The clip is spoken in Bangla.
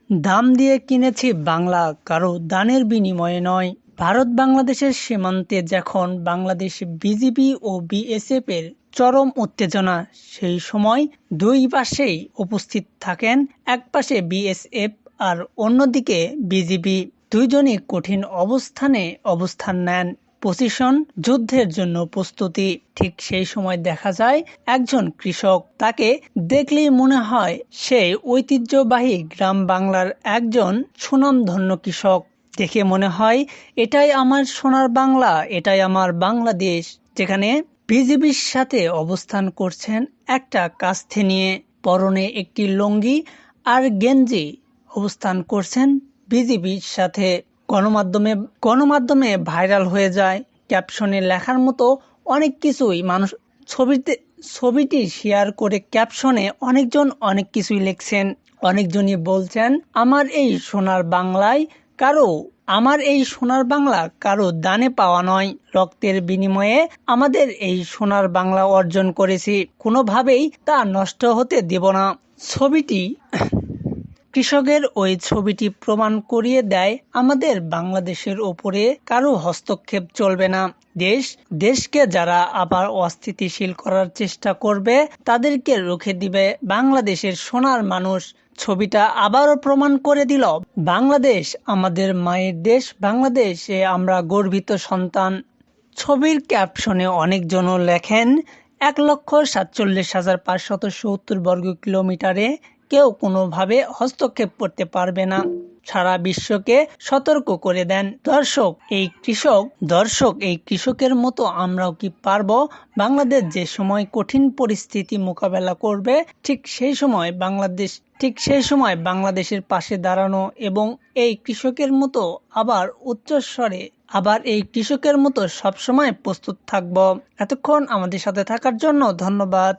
দাম দিয়ে কিনেছি বাংলা, কারো দানের বিনিময়ে নয়। ভারত বাংলাদেশের সীমান্তে যখন বাংলাদেশ বিজিবি ও বিএসএফ এর চরম উত্তেজনা, সেই সময় দুই পাশেই উপস্থিত থাকেন, এক পাশে বিএসএফ আর অন্যদিকে বিজিবি। দুইজনই কঠিন অবস্থান নেন, পজিশন যুদ্ধের জন্য প্রস্তুতি। ঠিক সেই সময় দেখা যায় একজন কৃষক, তাকে দেখলেই মনে হয় সেই ঐতিহ্যবাহী গ্রাম বাংলার একজন সুনামধন্য কৃষক। দেখে মনে হয় এটাই আমার সোনার বাংলা, এটাই আমার বাংলাদেশ, যেখানে বিজিবির সাথে অবস্থান করছেন একটা কাস্তে নিয়ে, পরনে একটি লুঙ্গি আর গেঞ্জি, অবস্থান করছেন বিজিবির সাথে। গণমাধ্যমে ভাইরাল হয়ে যায়, ক্যাপশনে লেখার মতো অনেক কিছুই। মানুষ ছবিটি শেয়ার করে ক্যাপশনে অনেকজন অনেক কিছুই লিখছেন। অনেকজনই বলছেন, আমার এই সোনার বাংলা কারো দানে পাওয়া নয়, রক্তের বিনিময়ে আমাদের এই সোনার বাংলা অর্জন করেছি, কোনোভাবেই তা নষ্ট হতে দেব না। কৃষকের ওই ছবিটি প্রমাণ করিয়ে দেয়, আমাদের বাংলাদেশের ওপরে কারো হস্তক্ষেপ চলবে না। দেশকে যারা আবার অস্থিতিশীল করার চেষ্টা করবে, তাদেরকে রুখে দিবে বাংলাদেশের সোনার মানুষ। ছবিটা আবারও প্রমাণ করে দিল, বাংলাদেশ আমাদের মায়ের দেশ, বাংলাদেশে আমরা গর্বিত সন্তান। ছবির ক্যাপশনে অনেকজনও লেখেন, 1,47,570 বর্গ কিলোমিটারে কেউ কোনোভাবে হস্তক্ষেপ করতে পারবে না। সারা বিশ্বকে সতর্ক করে দেন, দর্শক এই কৃষকের মতো আমরাও কি পারবো? বাংলাদেশ যে সময় কঠিন পরিস্থিতি মোকাবেলা করবে, ঠিক সেই সময় বাংলাদেশের পাশে দাঁড়ানো এবং এই কৃষকের মতো সবসময় প্রস্তুত থাকবো। এতক্ষণ আমাদের সাথে থাকার জন্য ধন্যবাদ।